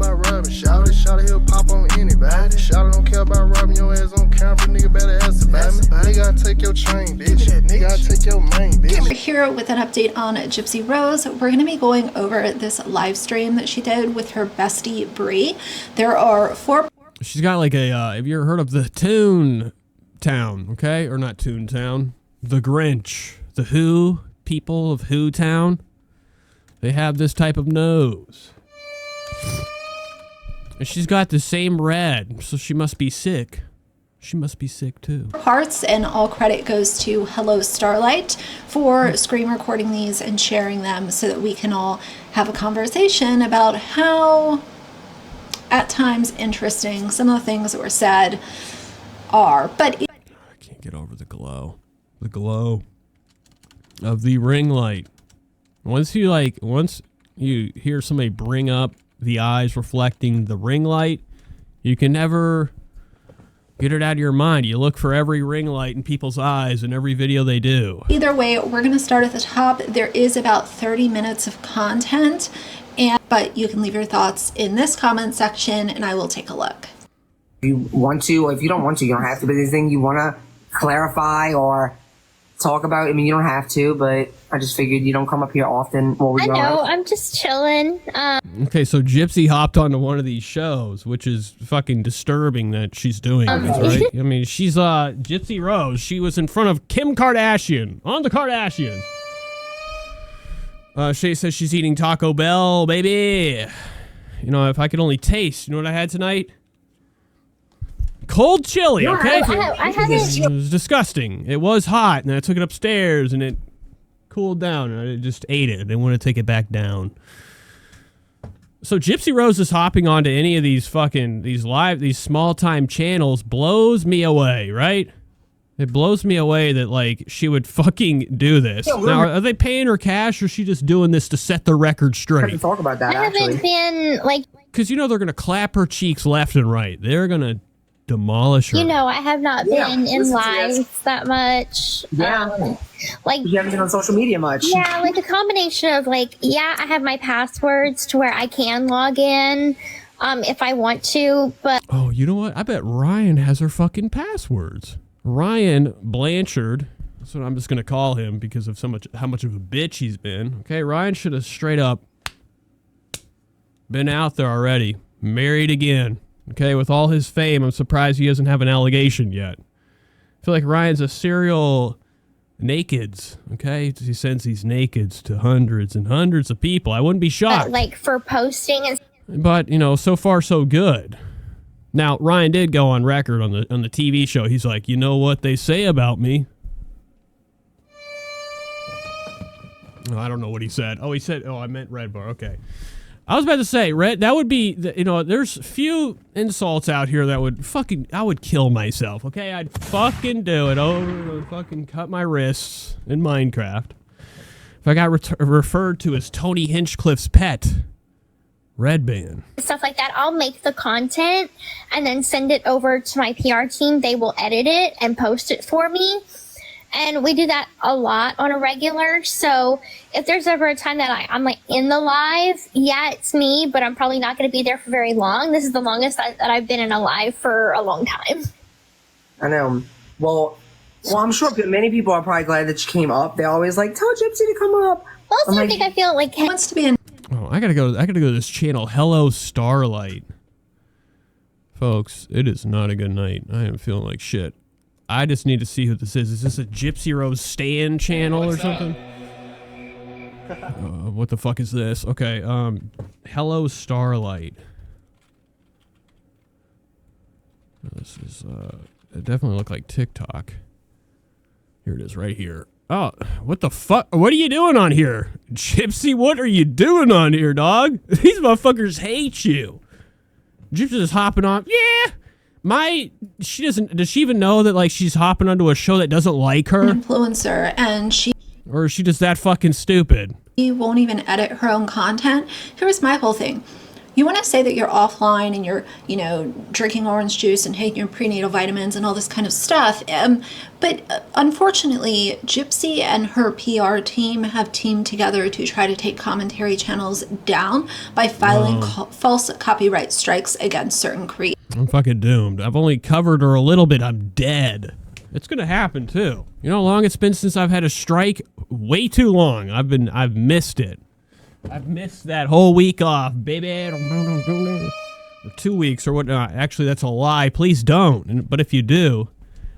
about robbing. Shout it, he'll pop on anybody. Shout it, don't care about robbing your ass on camera. Nigga better ask about me. Nigga, I take your chain, bitch. Nigga, I take your main, bitch. We're here with an update on Gypsy Rose. We're going to be going over this live stream that she did with her bestie Bree. There are 4. She's got like a, have you ever heard of the Toon Town, okay? Or not Toon Town. The Grinch. The Who people of Who Town. They have this type of nose. And she's got the same red, so she must be sick. She must be sick too. Parts, and all credit goes to Hello Starlight for screen recording these and sharing them so that we can all have a conversation about how, at times, interesting some of the things that were said are. But I can't get over the glow. The glow of the ring light. Once you hear somebody bring up the eyes reflecting the ring light, you can never get it out of your mind. You look for every ring light in people's eyes in every video they do. Either way, we're going to start at the top. There is about 30 minutes of content, but you can leave your thoughts in this comment section and I will take a look. If you want to, or if you don't want to, you don't have to, but is there anything you want to clarify or talk about? I mean, you don't have to, but I just figured you don't come up here often. I know, I'm just chilling. Okay, so Gypsy hopped onto one of these shows, which is fucking disturbing that she's doing this, right? I mean, she's Gypsy Rose. She was in front of Kim Kardashian on the Kardashians. She says she's eating Taco Bell, baby. You know, if I could only taste, you know what I had tonight? Cold chili, okay? I haven't. It was disgusting. It was hot, and I took it upstairs, and it cooled down, and I just ate it. I didn't want to take it back down. So Gypsy Rose is hopping onto any of these fucking, these small-time channels blows me away, right? It blows me away that, like, she would fucking do this. Now, are they paying her cash, or is she just doing this to set the record straight? I can talk about that, I haven't been, like... Because, you know, they're going to clap her cheeks left and right. They're going to demolish her. You know, I have not been in live that much. Yeah. Like, you haven't been on social media much. Yeah, like a combination of, like, yeah, I have my passwords to where I can log in if I want to, but... Oh, you know what? I bet Ryan has her fucking passwords. Ryan Blanchard, that's what I'm just going to call him because of how much of a bitch he's been. Okay, Ryan should have straight up been out there already. Married again. Okay, with all his fame, I'm surprised he doesn't have an allegation yet. I feel like Ryan's a serial nakeds, okay? He sends these nakeds to hundreds and hundreds of people. I wouldn't be shocked. Like, for posting and... But, you know, so far so good. Now, Ryan did go on record on the TV show. He's like, you know what they say about me? Oh, I don't know what he said. Oh, he said, oh, I meant Red Bar. Okay. I was about to say, Red, that would be, you know, there's few insults out here that would I would kill myself, okay? I'd fucking do it. Oh, fucking cut my wrists in Minecraft. If I got referred to as Tony Hinchcliffe's pet, Red Band. Stuff like that, I'll make the content and then send it over to my PR team. They will edit it and post it for me. And we do that a lot on a regular. So if there's ever a time that I'm like in the live, yeah, it's me, but I'm probably not going to be there for very long. This is the longest that I've been in a live for a long time. I know. Well, I'm sure many people are probably glad that you came up. They always like, tell Gypsy to come up. Also, I think I feel like he wants to be in. Oh, I gotta go to this channel, Hello Starlight. Folks, it is not a good night. I am feeling like shit. I just need to see who this is. Is this a Gypsy Rose Stan channel or something? What the fuck is this? Okay, Hello Starlight. This is, it definitely looked like TikTok. Here it is, right here. Oh, what the fuck? What are you doing on here? Gypsy, what are you doing on here, dog? These motherfuckers hate you. Gypsy's just hopping on. Yeah! Does she even know that, like, she's hopping onto a show that doesn't like her? Influencer, and or is she just that fucking stupid? She won't even edit her own content. Here's my whole thing. You want to say that you're offline and you're, drinking orange juice and taking your prenatal vitamins and all this kind of stuff. But unfortunately, Gypsy and her PR team have teamed together to try to take commentary channels down by filing false copyright strikes against certain creators. I'm fucking doomed. I've only covered her a little bit. I'm dead. It's gonna happen too. You know how long it's been since I've had a strike? Way too long. I've missed it. I've missed that whole week off, baby. Or 2 weeks or whatnot. Actually, that's a lie. Please don't. But if you do,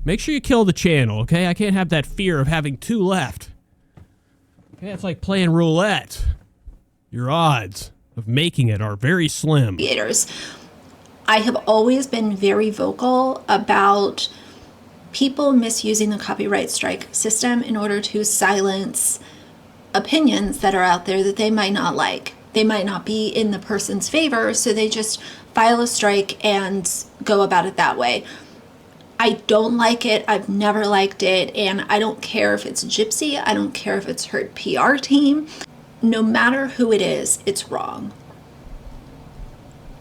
make sure you kill the channel, okay? I can't have that fear of having 2 left. Okay, it's like playing roulette. Your odds of making it are very slim. I have always been very vocal about people misusing the copyright strike system in order to silence opinions that are out there that they might not like. They might not be in the person's favor, so they just file a strike and go about it that way. I don't like it. I've never liked it, and I don't care if it's Gypsy. I don't care if it's her PR team. No matter who it is, it's wrong.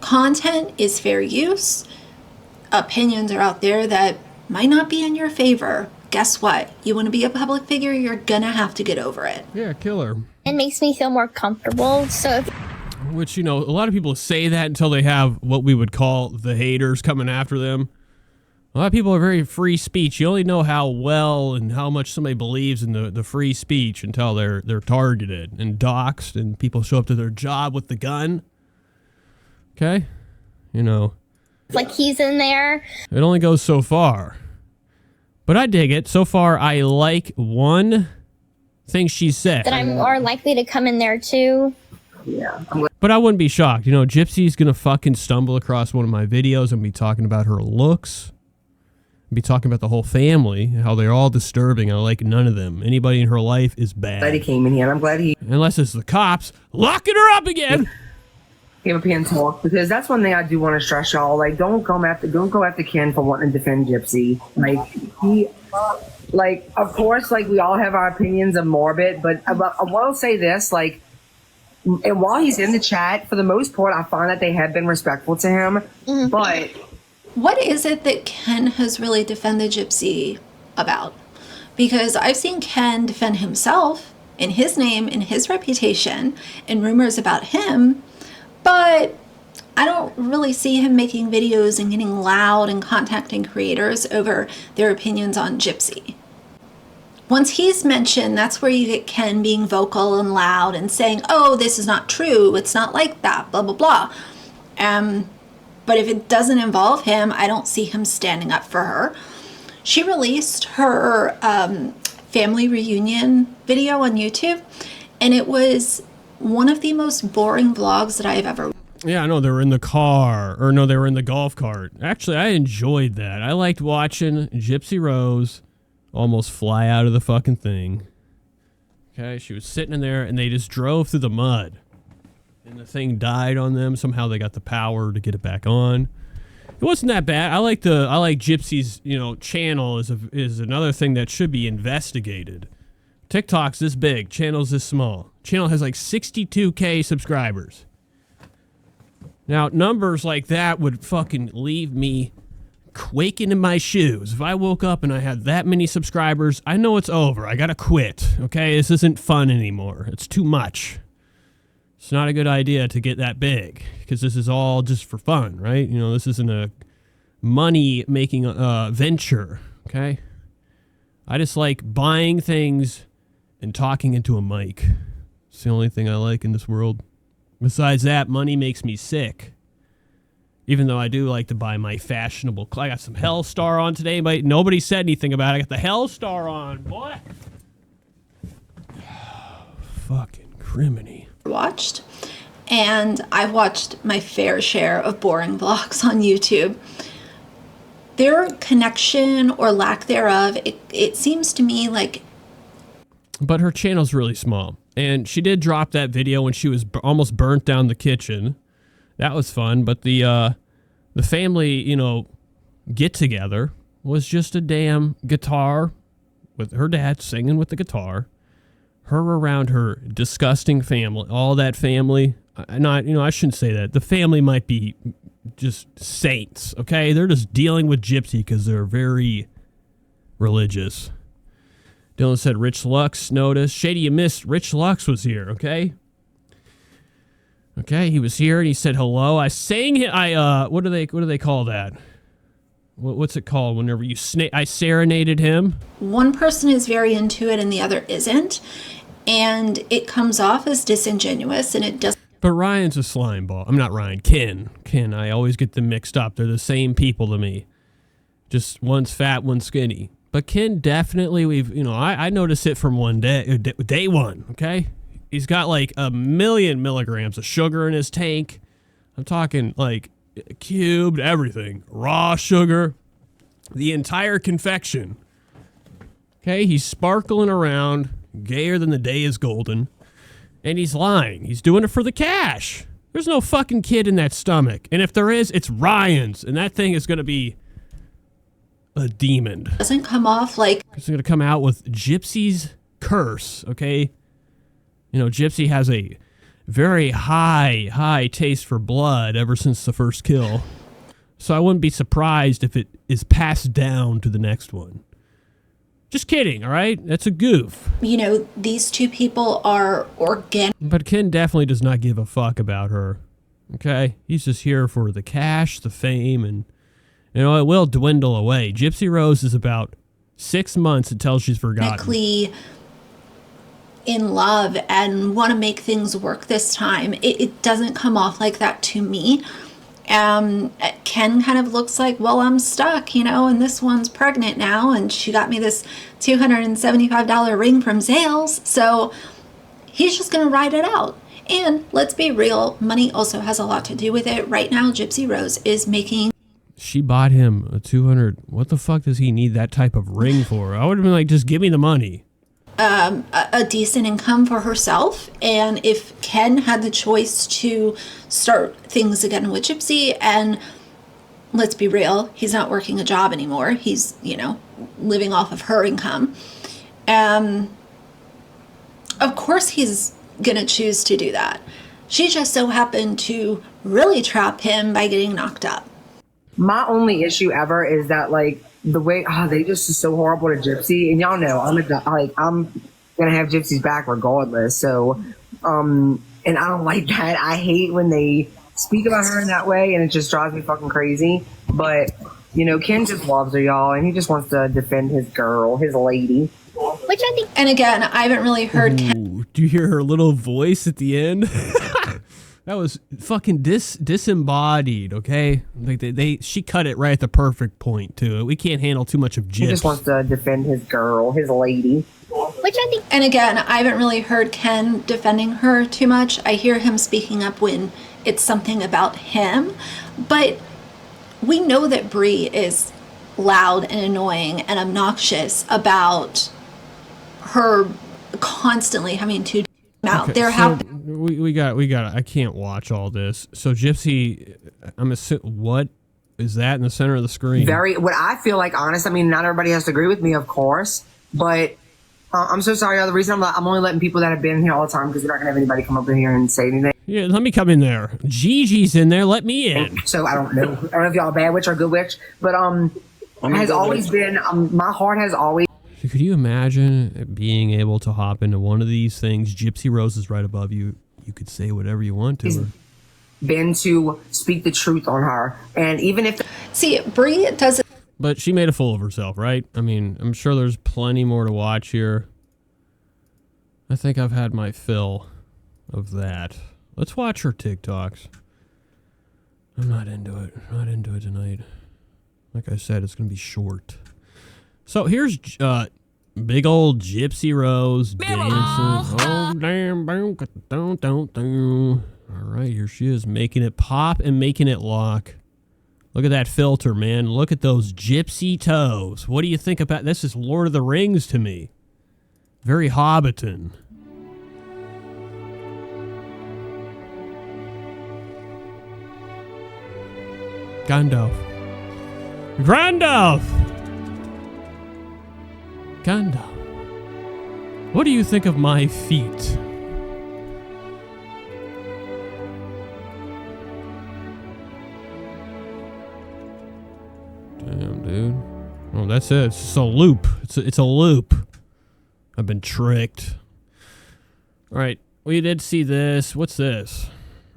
Content is fair use. Opinions are out there that might not be in your favor. Guess what? You want to be a public figure, you're gonna have to get over it. Yeah, kill her. It makes me feel more comfortable. So if Which, a lot of people say that until they have what we would call the haters coming after them. A lot of people are very free speech. You only know how well and how much somebody believes in the free speech until they're targeted and doxxed and people show up to their job with the gun. Okay? like he's in there. It only goes so far. But I dig it. So far, I like one thing she said. That I'm more likely to come in there too. Yeah. But I wouldn't be shocked. Gypsy's going to fucking stumble across one of my videos and be talking about her looks. Be talking about the whole family, how they're all disturbing. I like none of them. Anybody in her life is bad. Glad he came in here, and I'm glad he Unless it's the cops locking her up again. came up here and talked, because that's one thing I do want to stress, y'all. Like, don't go after Ken for wanting to defend Gypsy. Of course, we all have our opinions of morbid, but I will say this, and while he's in the chat, for the most part, I find that they have been respectful to him, but... What is it that Ken has really defended Gypsy about? Because I've seen Ken defend himself in his name, in his reputation, and rumors about him, but I don't really see him making videos and getting loud and contacting creators over their opinions on Gypsy. Once he's mentioned, that's where you get Ken being vocal and loud and saying, oh, this is not true, it's not like that, blah, blah, blah. But if it doesn't involve him, I don't see him standing up for her. She released her family reunion video on YouTube, and it was one of the most boring vlogs that I have ever. Yeah, I know, they were in the car, or no, they were in the golf cart. Actually, I enjoyed that. I liked watching Gypsy Rose almost fly out of the fucking thing. Okay, she was sitting in there, and they just drove through the mud. And the thing died on them. Somehow they got the power to get it back on. It wasn't that bad. I like Gypsy's, channel is another thing that should be investigated. TikTok's this big, channel's this small. Channel has 62K subscribers. Now, numbers like that would fucking leave me quaking in my shoes. If I woke up and I had that many subscribers, I know it's over. I gotta quit, okay? This isn't fun anymore. It's too much. It's not a good idea to get that big, because this is all just for fun, right? This isn't a money-making venture, okay? I just like buying things and talking into a mic. It's the only thing I like in this world. Besides that, money makes me sick. Even though I do like to buy my fashionable clothes. I got some Hellstar on today, but nobody said anything about it. I got the Hellstar on, boy. Fucking criminy. Watched, and I've watched my fair share of boring vlogs on YouTube. Their connection or lack thereof, it seems to me like. But her channel's really small, and she did drop that video when she was almost burnt down the kitchen. That was fun, but the family, get together was just a damn guitar with her dad singing with the guitar. Her around her disgusting family, all that family. not, you know, I shouldn't say that. The family might be just saints, okay? They're just dealing with Gypsy because they're very religious. Dylan said Rich Lux noticed. Shady, you missed. Rich Lux was here, okay? Okay, he was here and he said hello. I sang it. What do they call that? What's it called whenever you I serenaded him? One person is very into it and the other isn't. And it comes off as disingenuous and it doesn't. But Ryan's a slime ball. I'm not Ryan. Ken. I always get them mixed up. They're the same people to me. Just one's fat, one's skinny. But Ken definitely, I noticed it from day one, okay? He's got like 1,000,000 milligrams of sugar in his tank. I'm talking like cubed, everything. Raw sugar. The entire confection. Okay, he's sparkling around, gayer than the day is golden. And he's lying. He's doing it for the cash. There's no fucking kid in that stomach. And if there is, it's Ryan's. And that thing is going to be a demon. Doesn't come off like... It's going to come out with Gypsy's curse, okay? You know, Gypsy has a very high taste for blood ever since the first kill. So I wouldn't be surprised if it is passed down to the next one. Just kidding, all right? That's a goof. You know, these two people are organic. But Ken definitely does not give a fuck about her, okay? He's just here for the cash, the fame, and, you know, it will dwindle away. Gypsy Rose is about 6 months until she's forgotten. In love and want to make things work this time. It doesn't come off like that to me. Ken kind of looks like, well, I'm stuck, you know, and this one's pregnant now, and she got me this $275 ring from Zales, so he's just going to ride it out. And let's be real, money also has a lot to do with it. Right now, Gypsy Rose is making... She bought him a 200... What the fuck does he need that type of ring for? I would have been like, just give me the money. A decent income for herself, and if Ken had the choice to start things again with Gypsy, and let's be real, he's not working a job anymore, he's, you know, living off of her income, of course he's gonna choose to do that. She just so happened to really trap him by getting knocked up. My only issue ever is that, like, the way they just are so horrible to Gypsy, and y'all know I'm gonna have Gypsy's back regardless. So, and I don't like that. I hate when they speak about her in that way, and it just drives me fucking crazy. But you know, Ken just loves her, y'all, and he just wants to defend his girl, his lady. Which I think. And again, I haven't really heard Ken. Do you hear her little voice at the end? That was fucking disembodied, okay? Like she cut it right at the perfect point too. We can't handle too much of Gypsy. He just wants to defend his girl, his lady. Which I think. And again, I haven't really heard Ken defending her too much. I hear him speaking up when it's something about him. But we know that Bree is loud and annoying and obnoxious about her constantly having to out. Okay, There so have we got I can't watch all this. So Gypsy, I'm assuming, what is that in the center of the screen? What I feel like, honest, I mean, not everybody has to agree with me, of course, but I'm so sorry. The reason I'm only letting people that have been here all the time, because we're not gonna have anybody come up in here and say anything. Yeah, let me come in there. Gigi's in there. Let me in. So I don't know if y'all a bad witch or a good witch, but has always been my heart has always. Could you imagine being able to hop into one of these things? Gypsy Rose is right above you. You could say whatever you want to her. Been to speak the truth on her, and even if Bree doesn't. But she made a fool of herself, right? I mean, I'm sure there's plenty more to watch here. I think I've had my fill of that. Let's watch her TikToks. I'm not into it. Not into it tonight. Like I said, it's gonna be short. So here's big old Gypsy Rose dancing. Oh, damn. All right, here she is, making it pop and making it lock. Look at that filter, man. Look at those gypsy toes. What do you think about this? Is Lord of the Rings to me. Very Hobbiton. Gandalf. Gandalf, what do you think of my feet? that's it. It's just a loop. It's a loop. I've been tricked. All right, we did see this. What's this?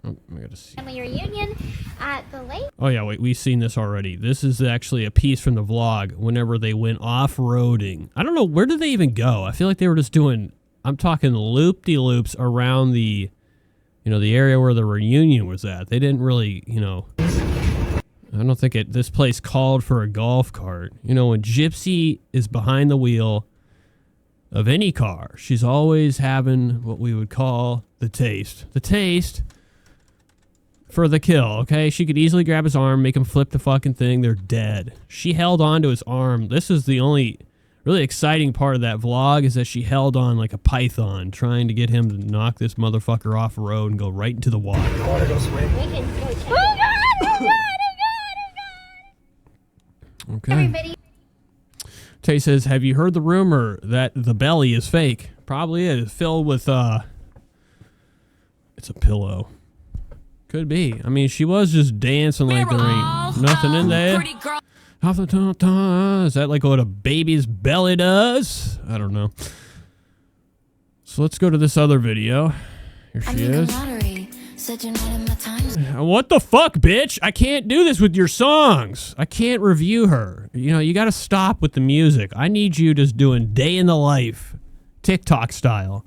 Oh, I gotta see. Family reunion at the lake. Oh yeah, wait, we've seen this already. This is actually a piece from the vlog whenever they went off-roading. I don't know, where did they even go? I feel like they were just doing, I'm talking loop-de-loops around the, you know, the area where the reunion was at. They didn't really, you know, I don't think this place called for a golf cart. You know, when Gypsy is behind the wheel of any car, she's always having what we would call the taste. The taste for the kill, okay? She could easily grab his arm, make him flip the fucking thing. They're dead. She held on to his arm. This is the only really exciting part of that vlog, is that she held on like a python, trying to get him to knock this motherfucker off the road and go right into the water. We can go check. Oh God! Oh God! Okay. Everybody. Tay says, have you heard the rumor that the belly is fake? Probably is. Filled with, it's a pillow. Could be. I mean, she was just dancing like there ain't nothing in there. Is that like what a baby's belly does? I don't know. So let's go to this other video. Here she is. What the fuck, bitch? I can't do this with your songs. I can't review her. You know, you got to stop with the music. I need you just doing day in the life, TikTok style.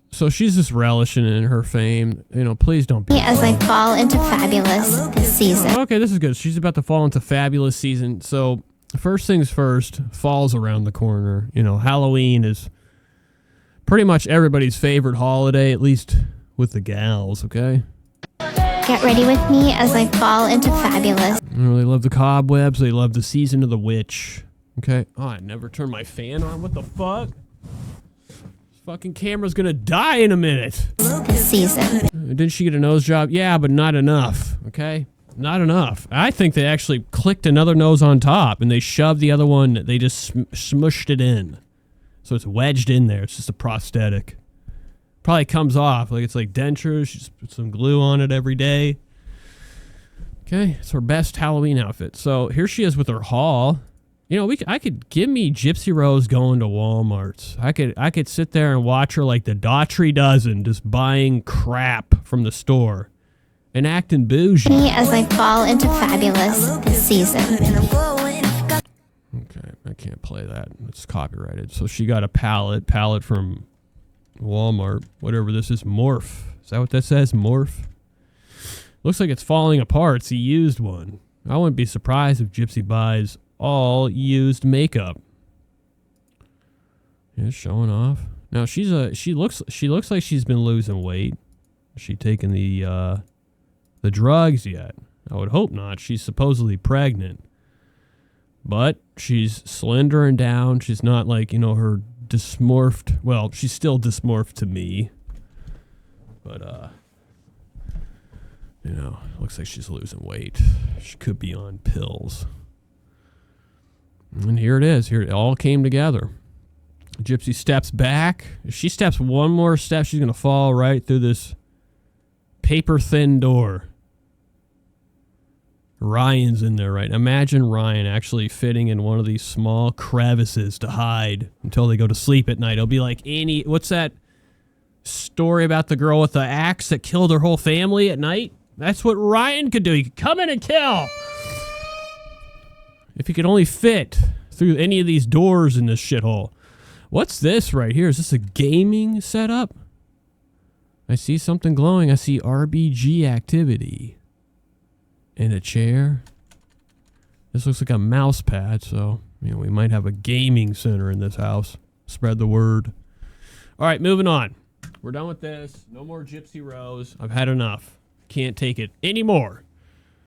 So she's just relishing in her fame. You know, please don't be. As I fall into fabulous this season. Okay, this is good. She's about to fall into fabulous season. So first things first, fall's around the corner. You know, Halloween is pretty much everybody's favorite holiday, at least with the gals, okay? Get ready with me as I fall into fabulous. You know, they love the cobwebs. They love the season of the witch. Okay. Oh, I never turned my fan on. What the fuck? Fucking camera's gonna die in a minute. This season. Didn't she get a nose job? Yeah, but not enough, okay? Not enough. I think they actually clicked another nose on top and they shoved the other one, they just smushed it in. So it's wedged in there. It's just a prosthetic. Probably comes off, like it's like dentures. She just puts some glue on it every day. Okay, it's her best Halloween outfit. So here she is with her haul. You know, I could give me Gypsy Rose going to Walmart's. I could sit there and watch her like the Daughtry dozen, just buying crap from the store and acting bougie. Me as I fall into fabulous this season. Okay, I can't play that. It's copyrighted. So she got a palette from Walmart, whatever this is, Morph. Is that what that says? Morph? Looks like it's falling apart. It's a used one. I wouldn't be surprised if Gypsy buys all used makeup. Yeah, showing off. Now she looks like she's been losing weight. Is she taking the drugs yet? I would hope not. She's supposedly pregnant. But she's slender and down. She's not like, you know, her dysmorphed. Well, she's still dysmorphed to me. But you know, looks like she's losing weight. She could be on pills. And here it is. Here it all came together. Gypsy steps back. If she steps one more step, she's going to fall right through this paper-thin door. Ryan's in there, right? Imagine Ryan actually fitting in one of these small crevices to hide until they go to sleep at night. It'll be like what's that story about the girl with the axe that killed her whole family at night? That's what Ryan could do. He could come in and kill. If he could only fit through any of these doors in this shithole. What's this right here? Is this a gaming setup? I see something glowing. I see RBG activity. And a chair. This looks like a mouse pad, so you know, we might have a gaming center in this house. Spread the word. All right, moving on. We're done with this. No more Gypsy Rose. I've had enough. Can't take it anymore.